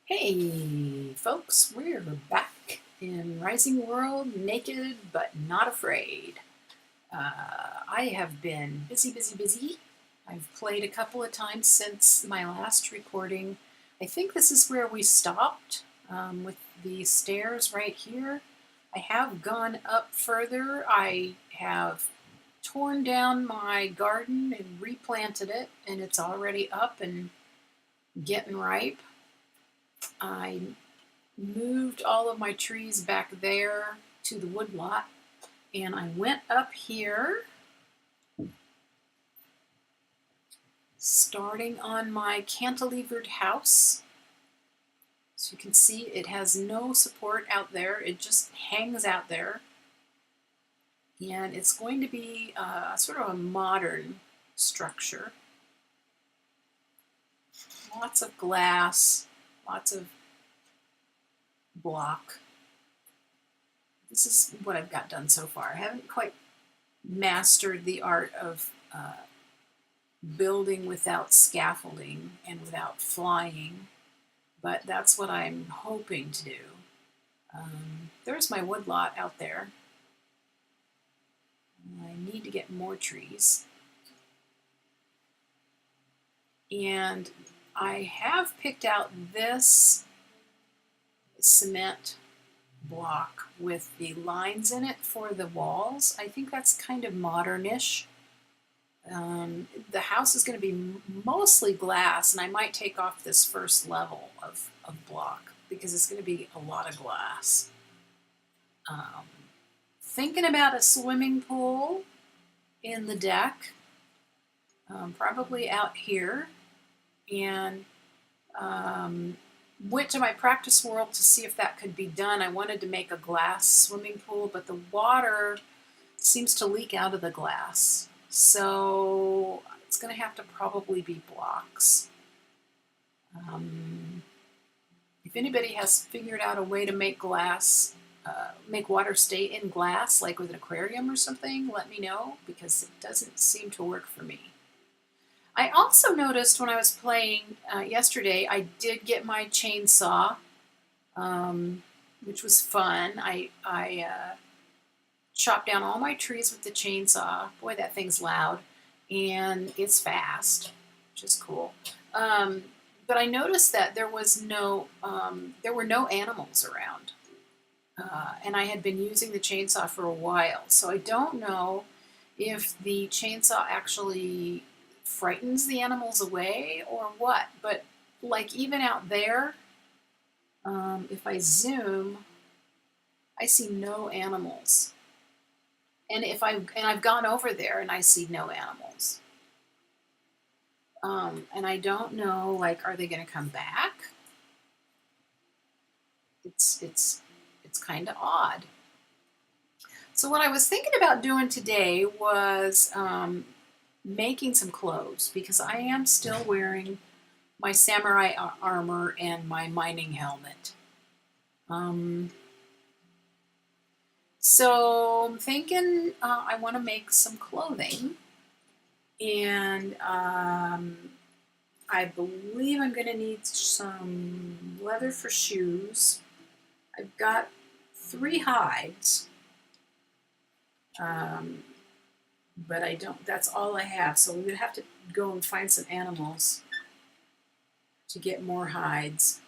Hey folks, we're back in Rising World, naked but not afraid. I have been busy. I've played a couple of times since my last recording. I think this is where we stopped with the stairs right here. I have gone up further. I have torn down my garden and replanted it, and it's already up and getting ripe. I moved all of my trees back there to the woodlot, and I went up here, starting on my cantilevered house. So you can see it has no support out there, it just hangs out there. And it's going to be sort of a modern structure. Lots of glass, lots of block. This is what I've got done so far. I haven't quite mastered the art of building without scaffolding and without flying, but that's what I'm hoping to do. There's my woodlot out there. I need to get more trees. And I have picked out this cement block with the lines in it for the walls. I think that's kind of modernish. The house is going to be mostly glass, and I might take off this first level of block because it's going to be a lot of glass. Thinking about a swimming pool in the deck, probably out here, and went to my practice world to see if that could be done. I wanted to make a glass swimming pool, but the water seems to leak out of the glass. So it's going to have to probably be blocks. If anybody has figured out a way to make glass, make water stay in glass, like with an aquarium or something, let me know, because it doesn't seem to work for me. I also noticed when I was playing yesterday, I did get my chainsaw, which was fun. I chopped down all my trees with the chainsaw. Boy, that thing's loud, and it's fast, which is cool. But I noticed that there were no animals around, and I had been using the chainsaw for a while, so I don't know if the chainsaw actually frightens the animals away or what. But like even out there, if I zoom, I see no animals. And I've gone over there and I see no animals. And I don't know, like, are they going to come back? It's kind of odd. So what I was thinking about doing today was making some clothes, because I am still wearing my samurai armor and my mining helmet. So I'm thinking I want to make some clothing, and I believe I'm going to need some leather for shoes. I've got 3 hides, but that's all I have, so we're going to have to go and find some animals to get more hides.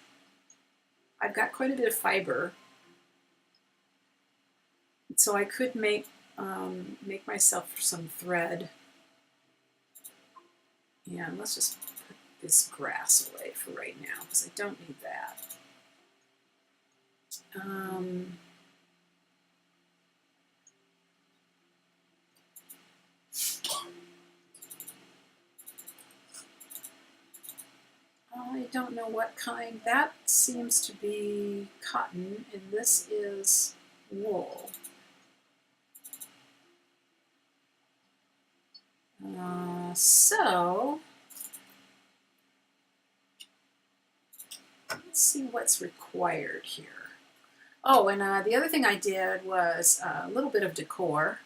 I've got quite a bit of fiber, so I could make myself some thread. And let's just put this grass away for right now, because I don't need that. I don't know what kind. That seems to be cotton, and this is wool. So let's see what's required here. Oh, and the other thing I did was a little bit of decor.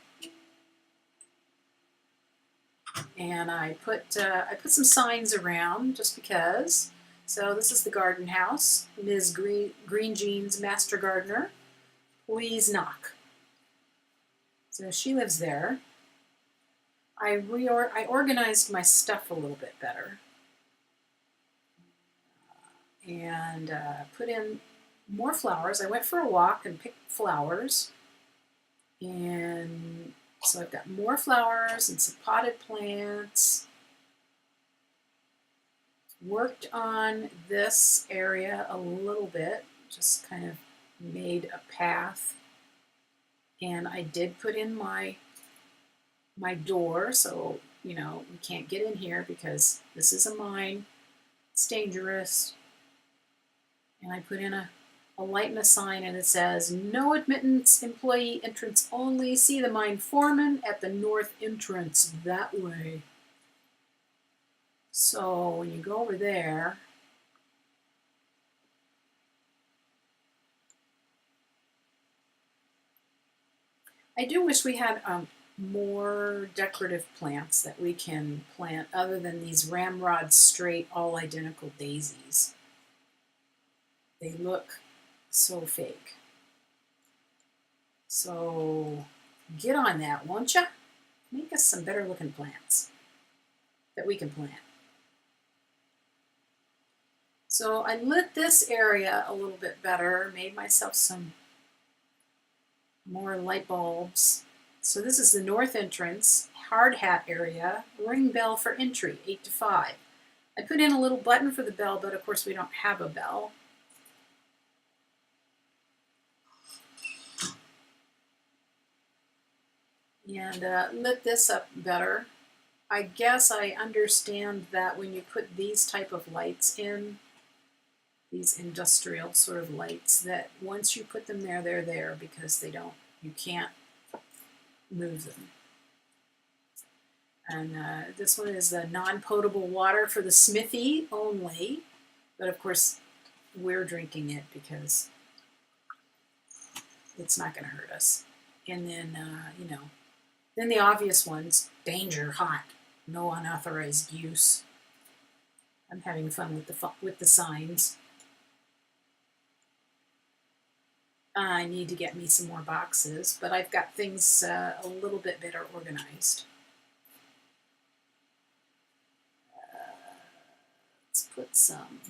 And I put some signs around just because. So this is the garden house. Ms. Green Jeans, Master Gardener. Please knock. So she lives there. I organized my stuff a little bit better. And put in more flowers. I went for a walk and picked flowers. And so I've got more flowers and some potted plants. Worked on this area a little bit, just kind of made a path. And I did put in my door, so, you know, we can't get in here because this is a mine. It's dangerous. And I put in a light and a sign, and it says, "No admittance, employee entrance only. See the mine foreman at the north entrance that way." So when you go over there, I do wish we had more decorative plants that we can plant other than these ramrod straight, all identical daisies. They look so fake. So get on that, won't ya? Make us some better looking plants that we can plant. So I lit this area a little bit better, made myself some more light bulbs. So this is the north entrance, hard hat area, ring bell for entry, 8 to 5. I put in a little button for the bell, but of course we don't have a bell. And lit this up better. I guess I understand that when you put these type of lights in, these industrial sort of lights, that once you put them there, they're there because you can't move them. And this one is the non-potable water for the smithy only, but of course we're drinking it because it's not going to hurt us. And then, you know, then the obvious ones, danger, hot, no unauthorized use. I'm having fun with the signs. I need to get me some more boxes, but I've got things a little bit better organized. Let's put some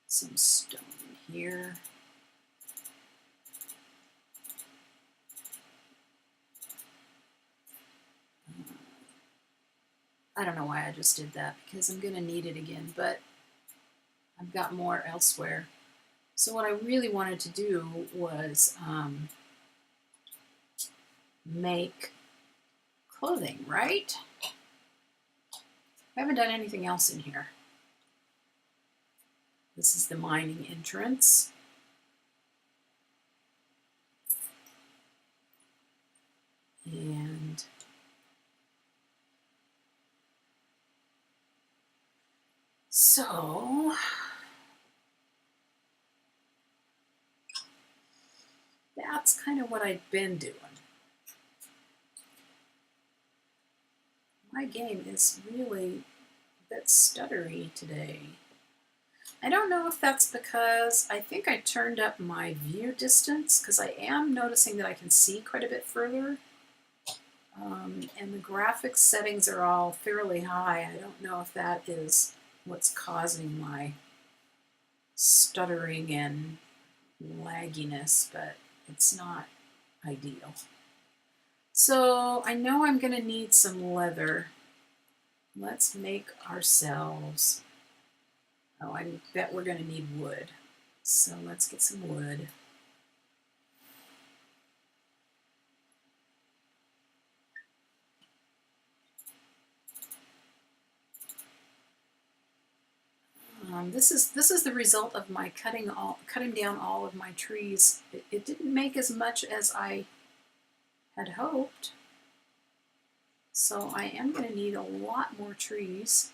stone here. I don't know why I just did that, because I'm going to need it again, but I've got more elsewhere. So what I really wanted to do was make clothing, right? I haven't done anything else in here. This is the mining entrance. And so that's kind of what I've been doing. My game is really a bit stuttery today. I don't know if that's because I think I turned up my view distance, because I am noticing that I can see quite a bit further. And the graphics settings are all fairly high. I don't know if that is what's causing my stuttering and lagginess, but it's not ideal. So I know I'm going to need some leather. Let's make ourselves, oh, I bet we're going to need wood. So let's get some wood. This is the result of my cutting down all of my trees. It didn't make as much as I had hoped, so I am going to need a lot more trees.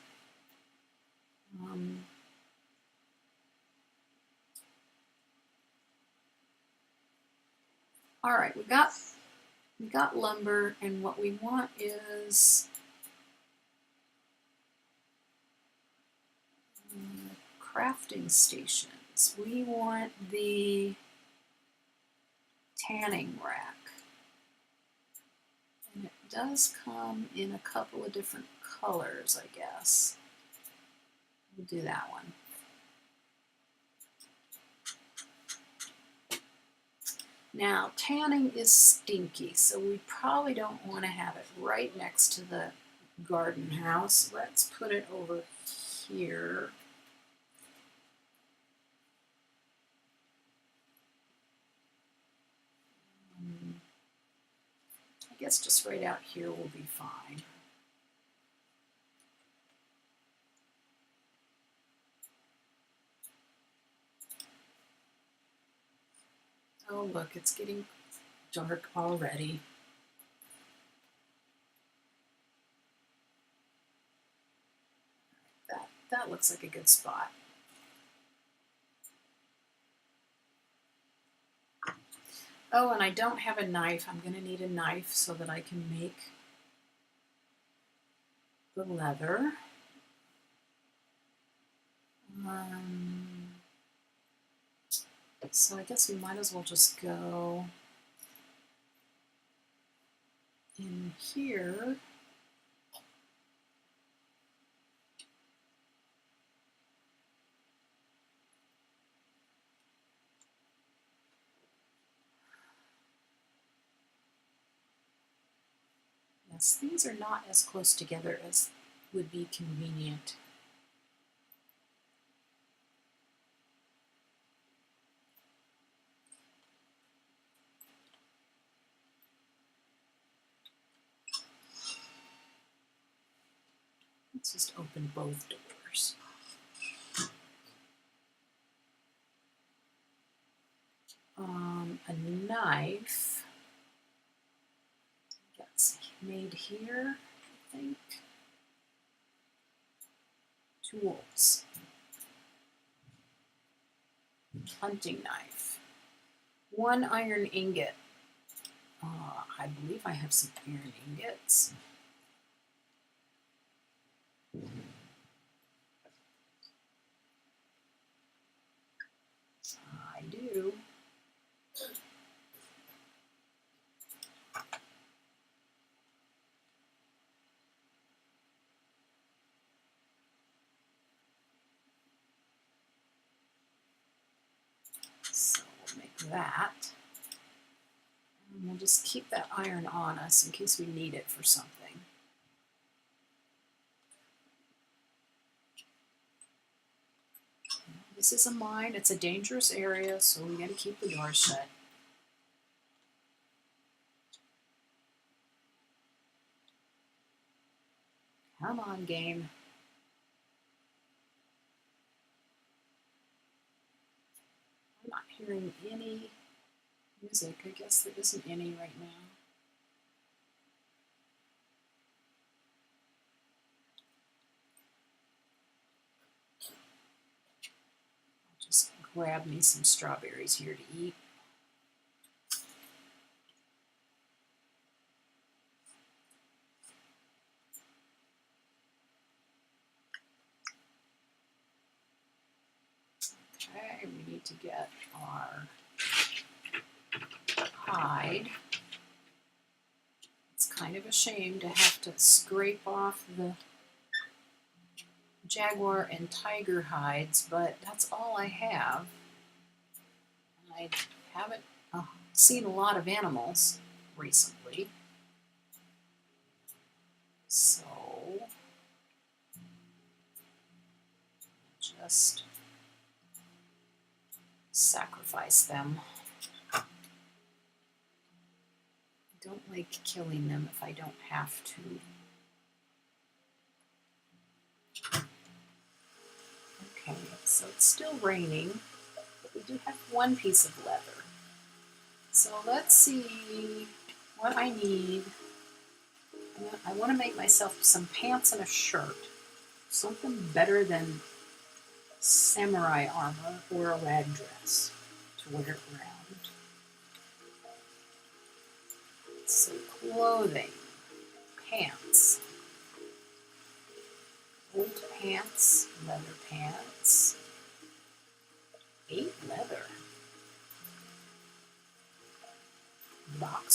All right, we got lumber, and what we want is crafting stations. We want the tanning rack. And it does come in a couple of different colors, I guess. We'll do that one. Now, tanning is stinky, so we probably don't want to have it right next to the garden house. Let's put it over here. I guess just right out here will be fine. Oh, look, it's getting dark already. That looks like a good spot. Oh, and I don't have a knife. I'm going to need a knife so that I can make the leather. So I guess we might as well just go in here. Yes, these are not as close together as would be convenient. Let's just open both doors. A knife gets made here, I think. Tools. Hunting knife. 1 iron ingot. I believe I have some iron ingots. I do. So we'll make that. And we'll just keep that iron on us in case we need it for something. This is a mine. It's a dangerous area, so we got to keep the doors shut. Come on, game. I'm not hearing any music. I guess there isn't any right now. I'll just grab me some strawberries here to eat. Okay, we need to get our hide. It's kind of a shame to have to scrape off the jaguar and tiger hides, but that's all I have. I haven't seen a lot of animals recently, so just sacrifice them. I don't like killing them if I don't have to. Okay, so it's still raining, but we do have one piece of leather. So let's see what I need. I want to make myself some pants and a shirt. Something better than samurai armor or a rag dress to wear around. So clothing, pants, old pants, leather pants.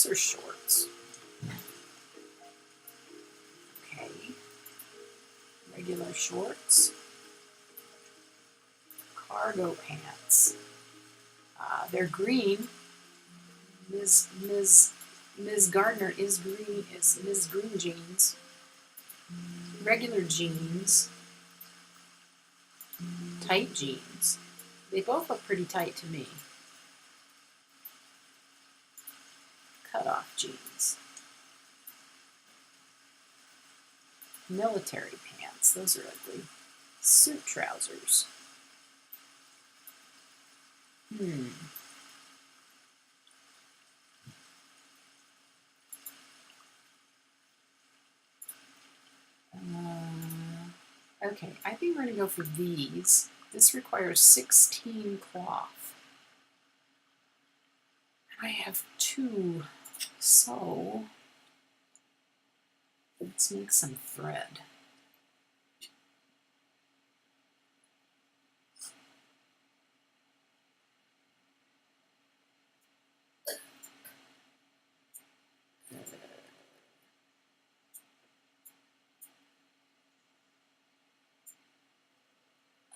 boxer shorts. Okay. Regular shorts. Cargo pants. They're green. Ms. Gardner is green. Is Ms. Green jeans. Regular jeans. Tight jeans. They both look pretty tight to me. Cut-off jeans. Military pants. Those are ugly. Suit trousers. Okay, I think we're going to go for these. This requires 16 cloth. I have 2, so let's make some thread.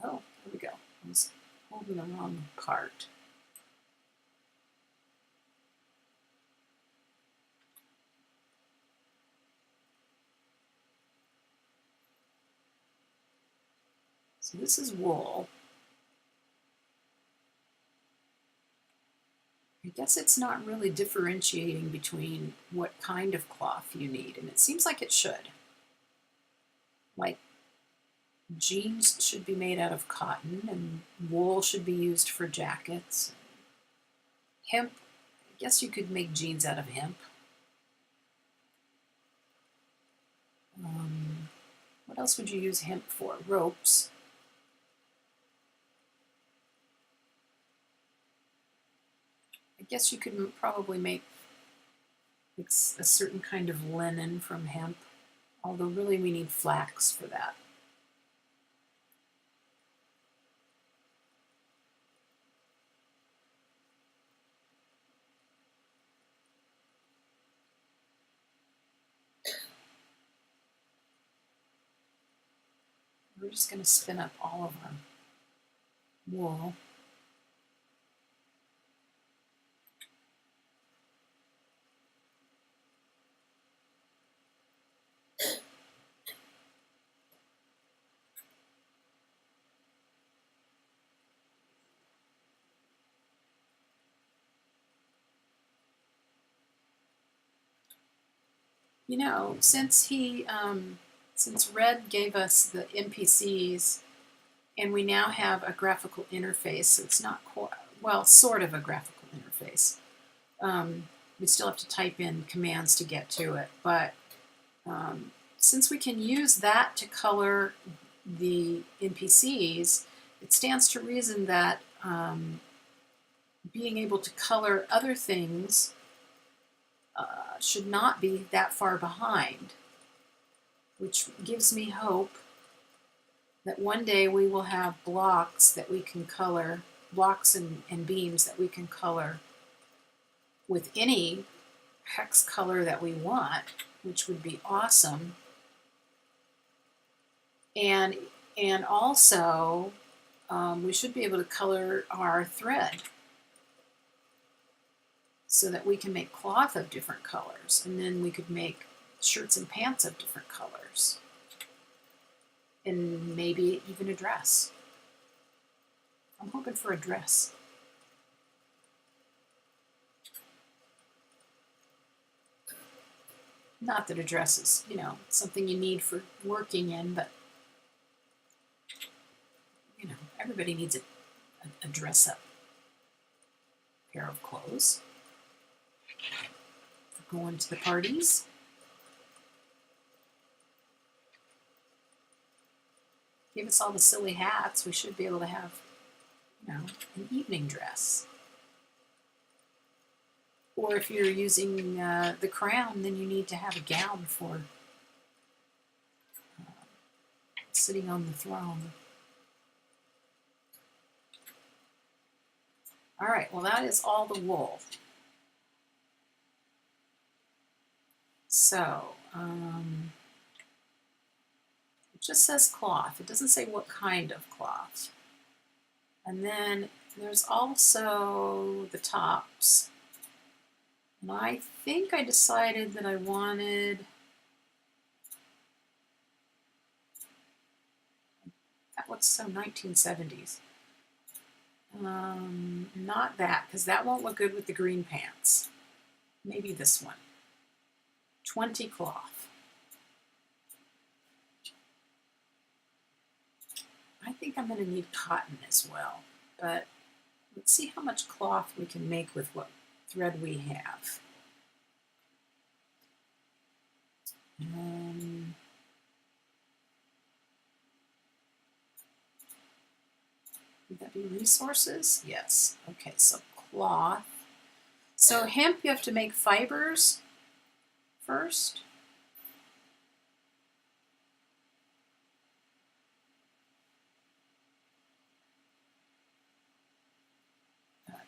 Oh, there we go. I was holding the wrong part. So this is wool. I guess it's not really differentiating between what kind of cloth you need, and it seems like it should. Like, jeans should be made out of cotton, and wool should be used for jackets. Hemp, I guess you could make jeans out of hemp. What else would you use hemp for? Ropes. I guess you could probably make a certain kind of linen from hemp, although really we need flax for that. We're just going to spin up all of our wool. You know, since Red gave us the NPCs, and we now have a graphical interface, so it's not quite, well, sort of a graphical interface. We still have to type in commands to get to it, but since we can use that to color the NPCs, it stands to reason that being able to color other things should not be that far behind, which gives me hope that one day we will have blocks that we can color, blocks and beams that we can color with any hex color that we want, which would be awesome. And also, we should be able to color our thread so that we can make cloth of different colors, and then we could make shirts and pants of different colors, and maybe even a dress. I'm hoping for a dress. Not that a dress is, you know, something you need for working in, but, you know, everybody needs a dress-up pair of clothes for going to the parties. Give us all the silly hats, we should be able to have, you know, an evening dress. Or if you're using the crown, then you need to have a gown for sitting on the throne. All right, well, that is all the wool. So, it just says cloth. It doesn't say what kind of cloth. And then there's also the tops. And I think I decided that I wanted, that looks so 1970s. Not that, because that won't look good with the green pants. Maybe this one. 20 cloth. I think I'm going to need cotton as well, but let's see how much cloth we can make with what thread we have. Would that be resources? Yes. Okay, so cloth. So hemp, you have to make fibers first.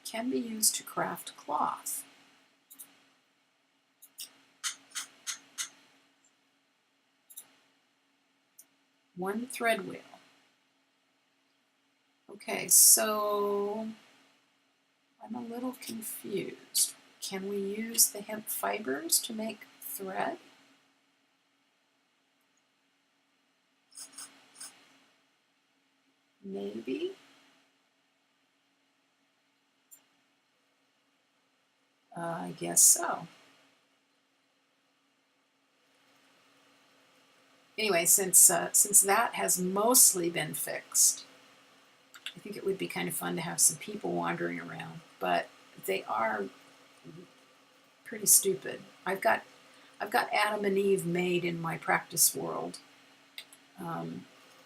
Can be used to craft cloth. One thread wheel. Okay, so I'm a little confused. Can we use the hemp fibers to make thread? Maybe. I guess so. Anyway, since that has mostly been fixed, I think it would be kind of fun to have some people wandering around, but they are pretty stupid. I've got Adam and Eve made in my practice world,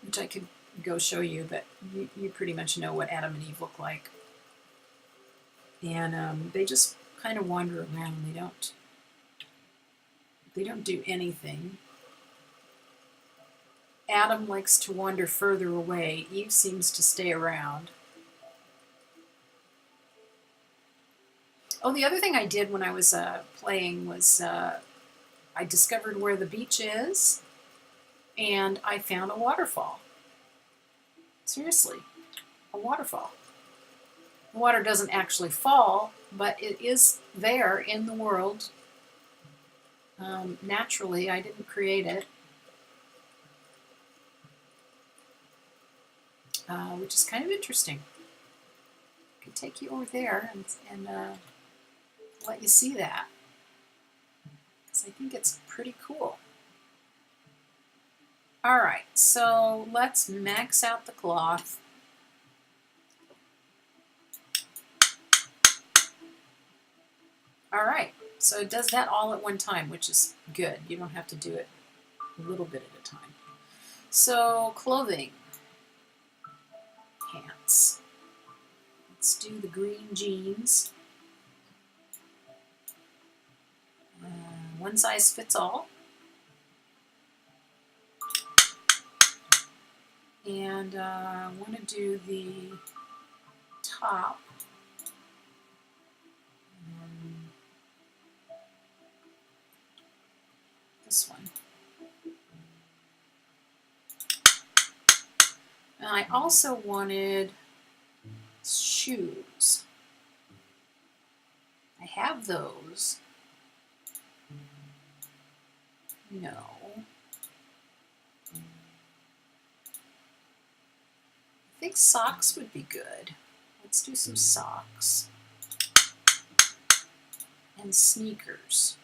which I could go show you, but you pretty much know what Adam and Eve look like. And they just kind of wander around. They don't do anything. Adam likes to wander further away. Eve seems to stay around. Oh, the other thing I did when I was playing was I discovered where the beach is, and I found a waterfall. Seriously, a waterfall. The water doesn't actually fall, but it is there in the world. Naturally, I didn't create it. Which is kind of interesting. I could take you over there and let you see that, because I think it's pretty cool. All right, so let's max out the cloth. All right, so it does that all at one time, which is good. You don't have to do it a little bit at a time. So clothing. Pants. Let's do the green jeans. One size fits all. And I want to do the top. This one. And I also wanted shoes. I have those. No. I think socks would be good. Let's do some socks. And sneakers.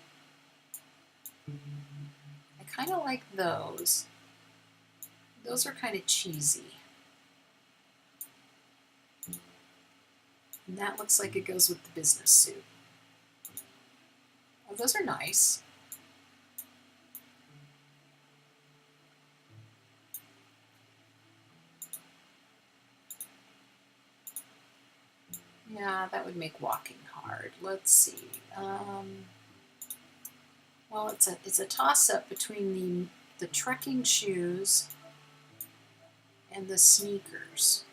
I kind of like those. Those are kind of cheesy. And that looks like it goes with the business suit. Oh, those are nice. Yeah, that would make walking hard. Let's see. Well, it's a toss-up between the trekking shoes and the sneakers.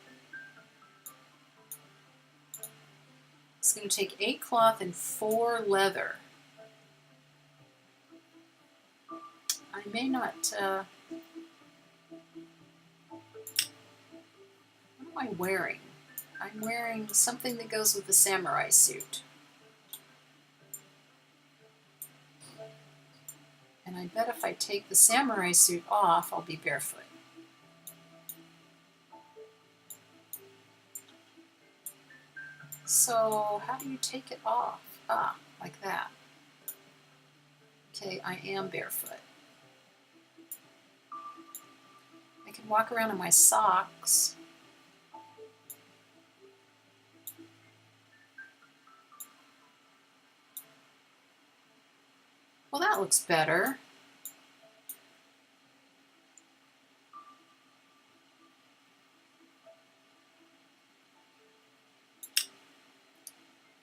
It's going to take 8 cloth and 4 leather. may not, what am I wearing? I'm wearing something that goes with the samurai suit. And I bet if I take the samurai suit off, I'll be barefoot. So how do you take it off? Ah, like that. Okay, I am barefoot. I can walk around in my socks. Well, that looks better.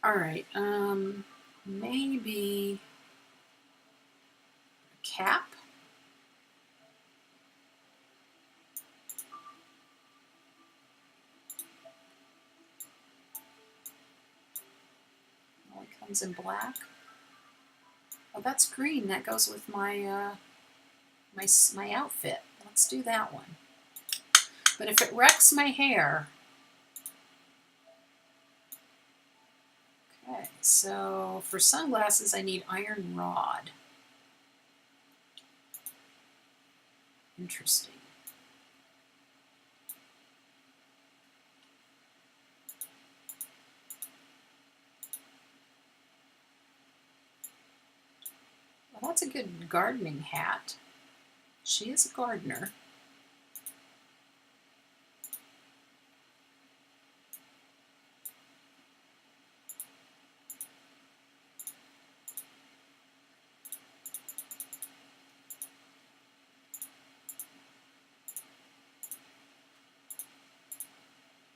All right, maybe a cap. Well, it comes in black. Oh, that's green. That goes with my my outfit. Let's do that one. But if it wrecks my hair, okay. So for sunglasses, I need iron rod. Interesting. Well, that's a good gardening hat. She is a gardener.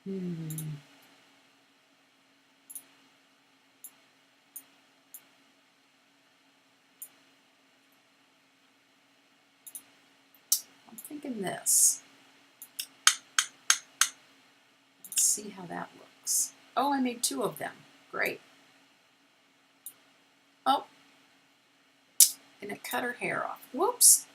I'm thinking this. Let's see how that looks. Oh, I made 2 of them. Great. Oh, and it cut her hair off. Whoops.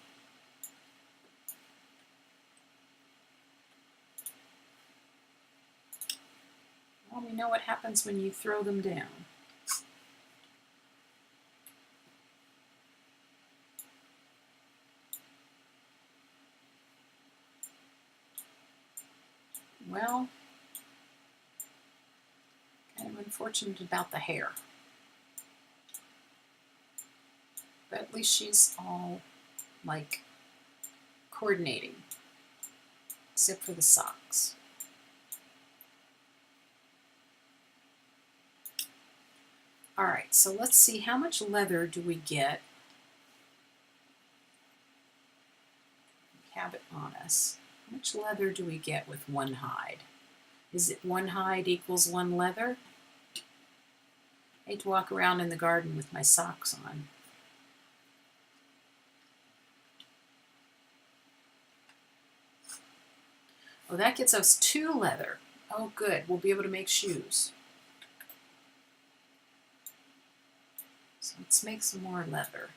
Well, we know what happens when you throw them down. Well, kind of unfortunate about the hair. But at least she's all, like, coordinating, except for the socks. All right, so let's see, how much leather do we get? We have it on us. How much leather do we get with 1 hide? Is it 1 hide equals 1 leather? I hate to walk around in the garden with my socks on. Oh, that gets us 2 leather. Oh, good. We'll be able to make shoes. So let's make some more leather.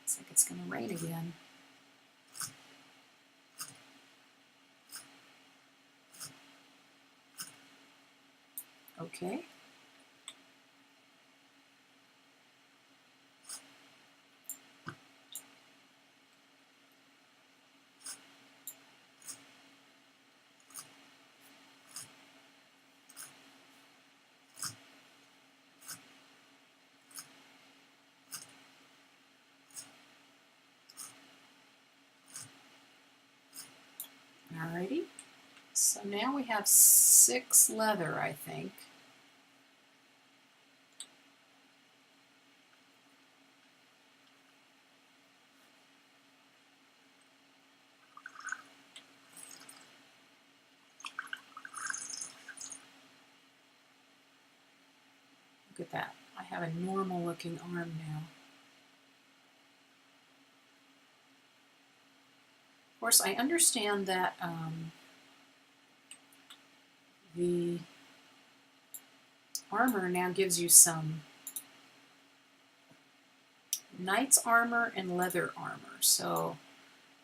Looks like it's going to rain again. Okay. Alrighty. So now we have 6 leather, I think. Look at that. I have a normal looking arm now. Of course, I understand that the armor now gives you some knight's armor and leather armor. So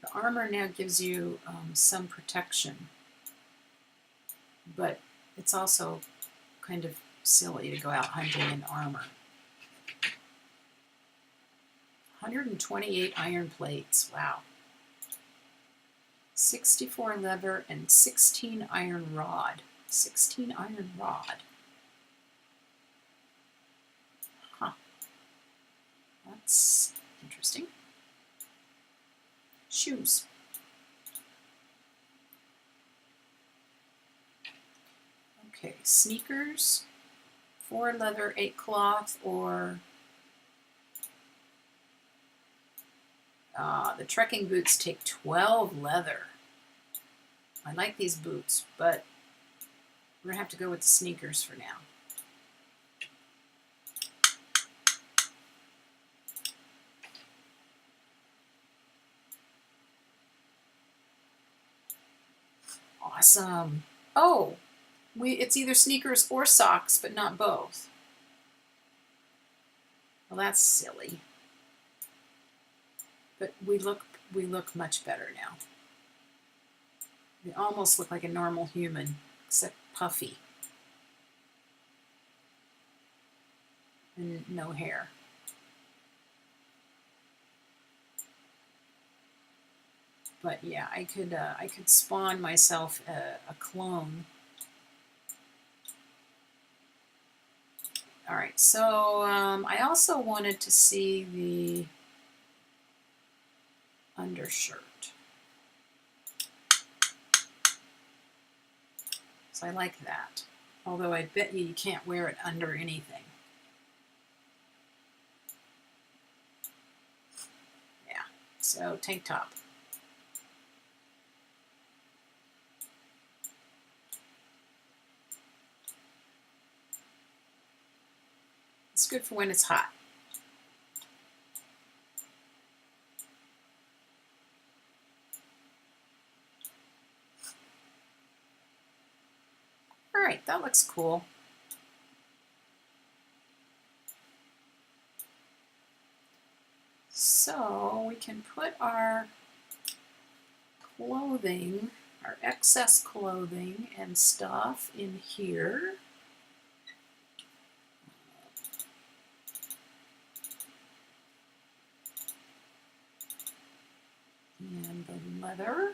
the armor now gives you some protection, but it's also kind of silly to go out hunting in armor. 128 iron plates, wow. 64 leather and 16 iron rod. 16 iron rod. Huh. That's interesting. Shoes. Okay, sneakers. 4 leather, 8 cloth, or the trekking boots take 12 leather. I like these boots, but we're gonna have to go with the sneakers for now. Awesome. Oh, it's either sneakers or socks, but not both. Well, that's silly. But we look much better now. We almost look like a normal human, except puffy. And no hair. But yeah, I could spawn myself a clone. All right, so I also wanted to see the undershirt. So I like that. Although I bet you can't wear it under anything. Yeah, so tank top. It's good for when it's hot. All right, that looks cool. So we can put our clothing, our excess clothing and stuff in here. And the leather.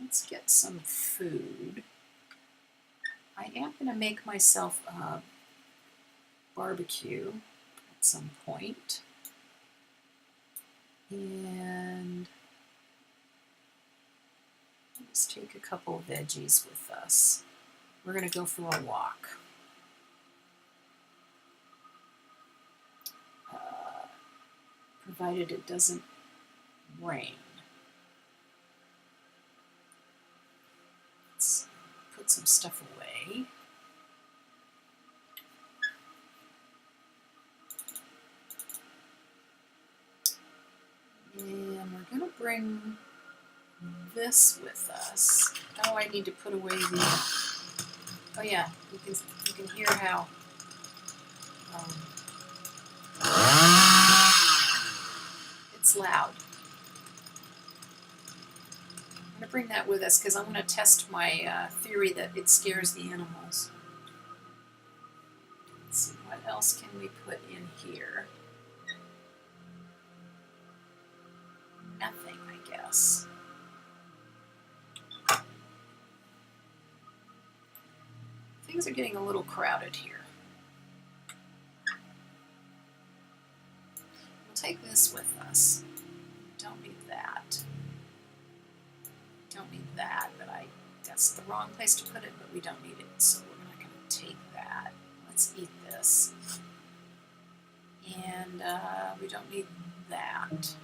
Let's get some food. I am going to make myself a barbecue at some point. And let's take a couple of veggies with us. We're going to go for a walk. Provided it doesn't rain. Let's put some stuff away. And we're going to bring this with us. Oh, I need to put away the... Oh yeah, you can hear how... it's loud. I'm going to bring that with us because I'm going to test my theory that it scares the animals. Let's see, what else can we put in here? Nothing, I guess. Things are getting a little crowded here. We'll take this with us. Don't need that. Don't need that, but that's the wrong place to put it, but we don't need it, so we're not going to take that. Let's eat this. And we don't need that.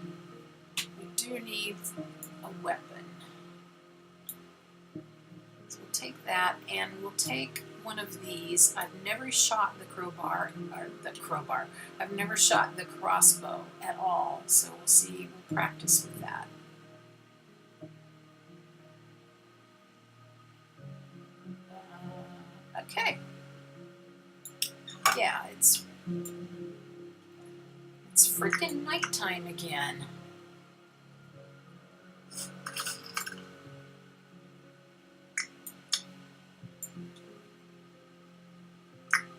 We do need a weapon. So we'll take that, and we'll take one of these. I've never shot the crowbar, or the crowbar. I've never shot the crossbow at all, so we'll see. We'll practice with that. Okay. Yeah, it's freaking nighttime again.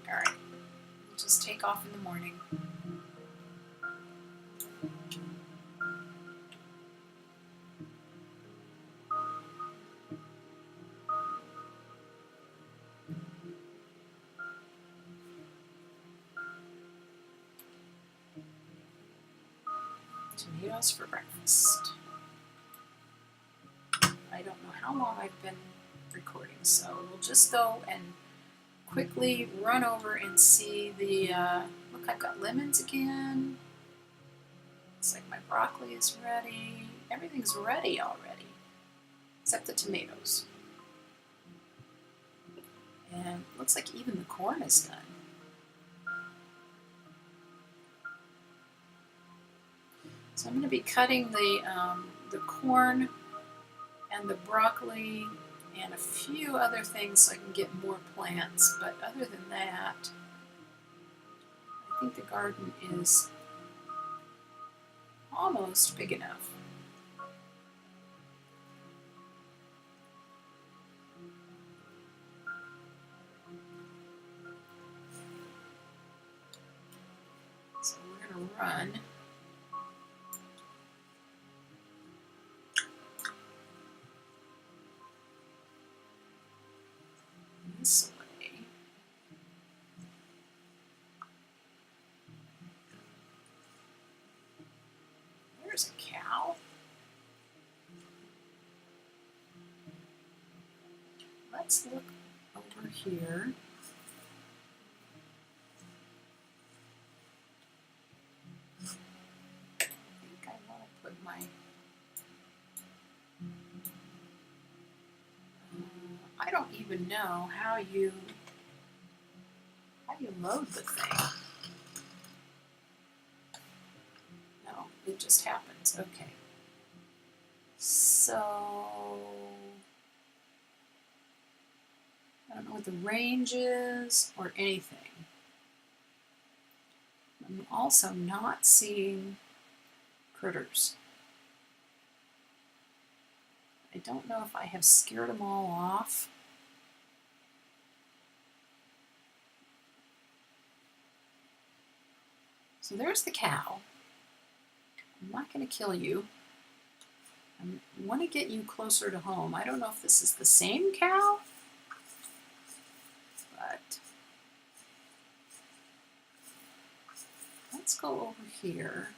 Alright, we'll just take off in the morning. Tomatoes for breakfast. I don't know how long I've been recording, so we'll just go and quickly run over and see the, look, I've got lemons again. Looks like my broccoli is ready. Everything's ready already, except the tomatoes. And looks like even the corn is done. So I'm going to be cutting the corn and the broccoli and a few other things so I can get more plants. But other than that, I think the garden is almost big enough. So we're going to run. This way. There's a cow. Let's look over here. I think I want to put my I don't even know how you load the thing. No, it just happens. Okay. So I don't know what the range is or anything. I'm also not seeing critters. I don't know if I have scared them all off. So there's the cow. I'm not going to kill you. I want to get you closer to home. I don't know if this is the same cow, but let's go over here.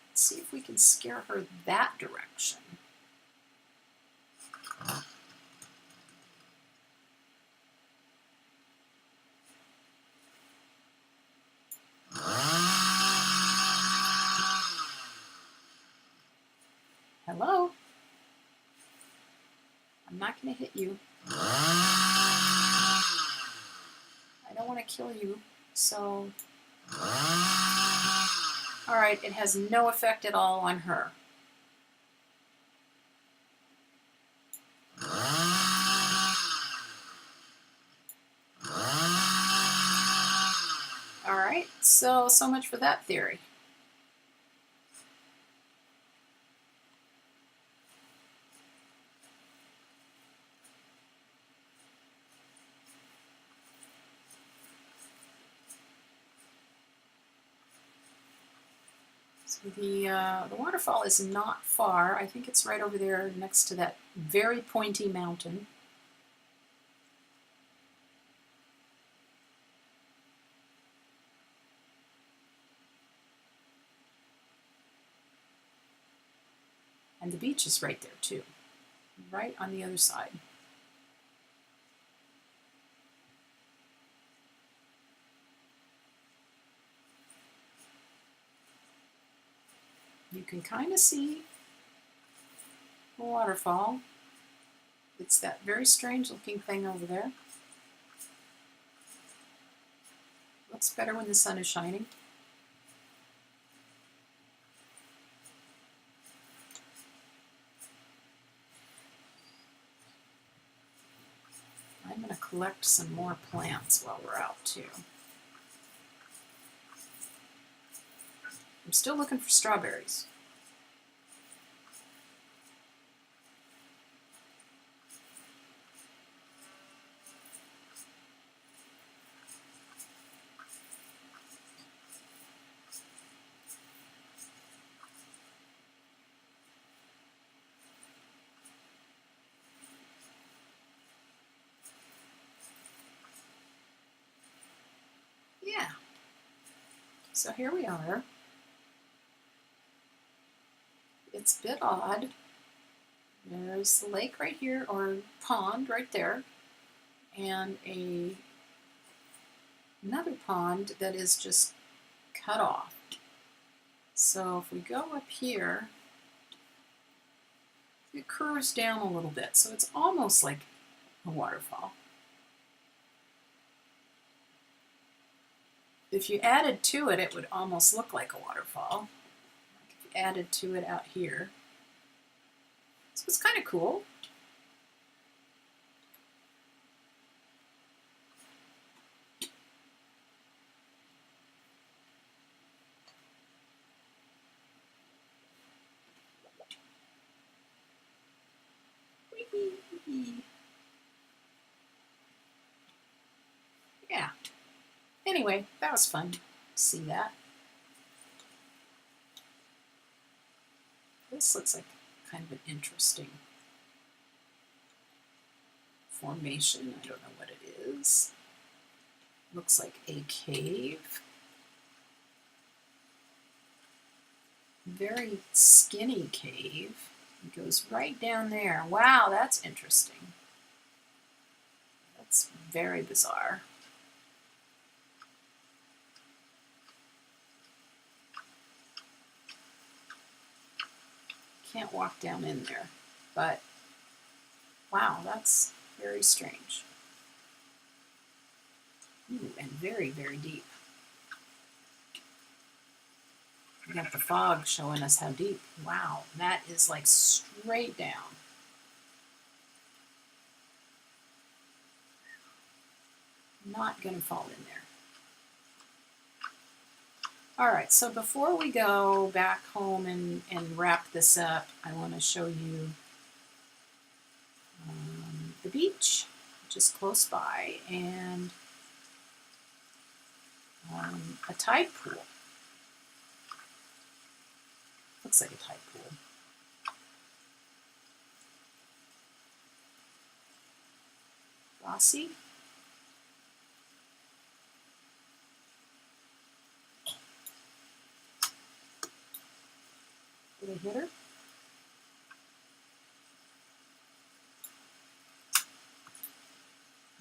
Let's see if we can scare her that direction. Hello? I'm not going to hit you. I don't want to kill you, so... Alright, it has no effect at all on her. Alright, so much for that theory. The waterfall is not far. I think it's right over there next to that very pointy mountain. And the beach is right there too, right on the other side. You can kind of see the waterfall. It's that very strange looking thing over there. Looks better when the sun is shining. I'm going to collect some more plants while we're out too. I'm still looking for strawberries. Yeah. So here we are. It's a bit odd. There's the lake right here, or pond right there, and another pond that is just cut off. So if we go up here, it curves down a little bit, so it's almost like a waterfall. If you added to it, it would almost look like a waterfall. Like if you added to it out here. So it's kind of cool. Yeah. Anyway, that was fun to see that. This looks like kind of an interesting formation. I don't know what it is. Looks like a cave. Very skinny cave. It goes right down there. Wow, that's interesting. That's very bizarre. Can't walk down in there, but wow, that's very strange. Ooh, and very, very deep. We got the fog showing us how deep. Wow, that is like straight down. Not going to fall in there. All right, so before we go back home and wrap this up, I want to show you the beach, which is close by, and a tide pool. Looks like a tide pool. Bossy. Did I hit her?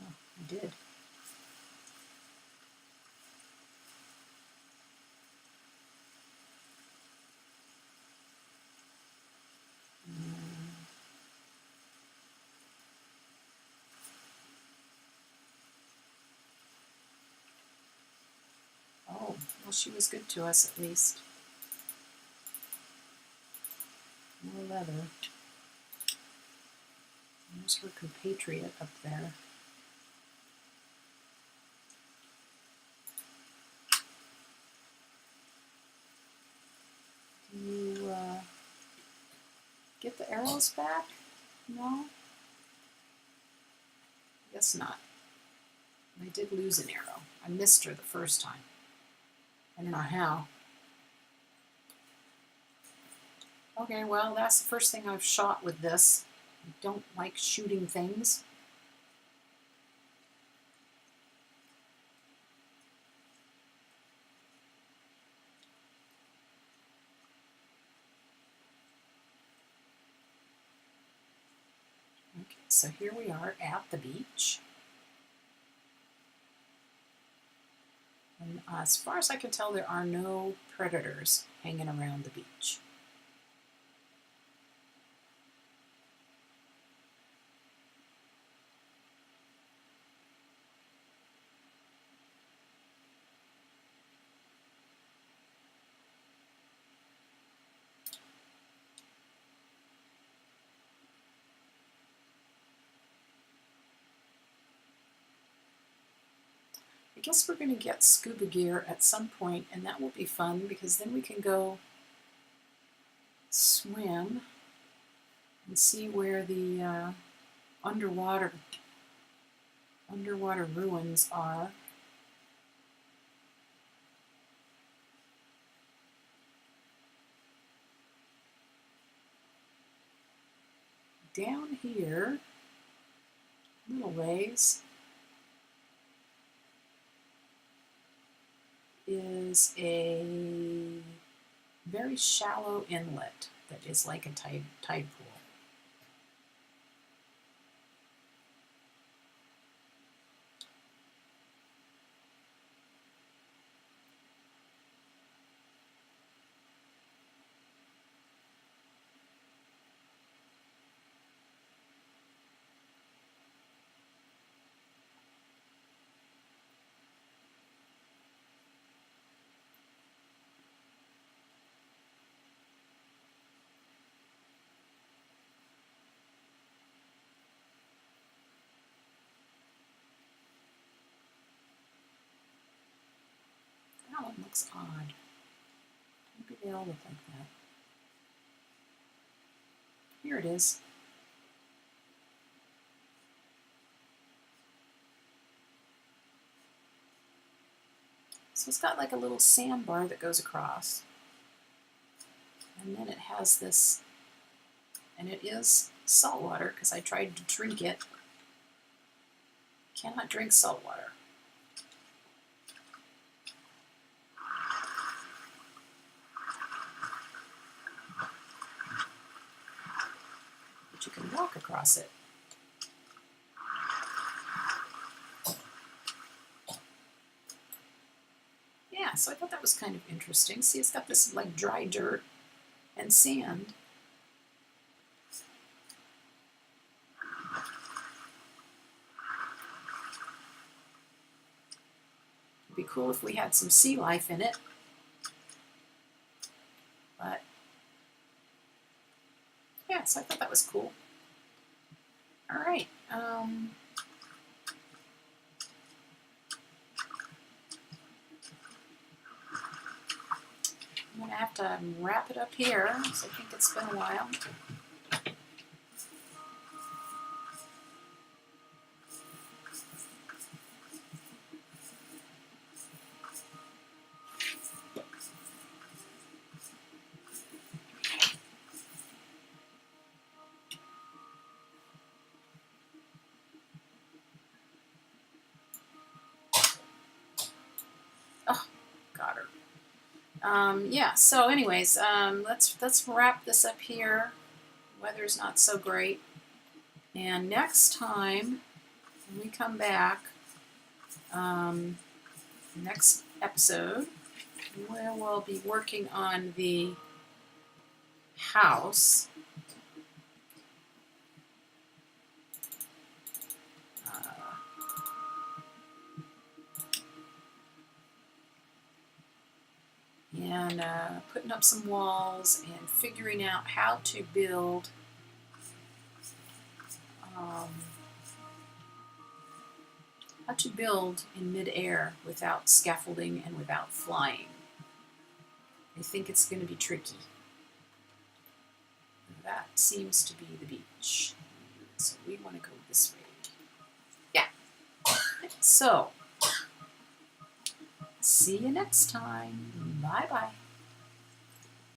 Oh, I did. Oh, well, she was good to us at least. More leather. There's her compatriot up there. Can you get the arrows back? No? Guess not. I did lose an arrow. I missed her the first time. I don't know how. Okay, well, that's the first thing I've shot with this. I don't like shooting things. Okay, so here we are at the beach. And as far as I can tell, there are no predators hanging around the beach. guess we're going to get scuba gear at some point, and that will be fun because then we can go swim and see where the underwater ruins are. Down here, little ways, is a very shallow inlet that is like a tide pool. That one looks odd. Maybe they all look like that. Here it is. So it's got like a little sandbar that goes across. And then it has this, and it is salt water because I tried to drink it. Cannot drink salt water. But you can walk across it. Yeah, so I thought that was kind of interesting. See, it's got this like dry dirt and sand. It'd be cool if we had some sea life in it. But yeah, so I thought that was cool. All right. I'm going to have to wrap it up here, so I think it's been a while. Oh, got her. Yeah, so anyways, let's wrap this up here. Weather's not so great. And next time, when we come back, next episode, we will be working on the house. And putting up some walls and figuring out how to build in midair without scaffolding and without flying. I think it's going to be tricky. That seems to be the beach. So we want to go this way. Yeah. So, see you next time. Bye-bye.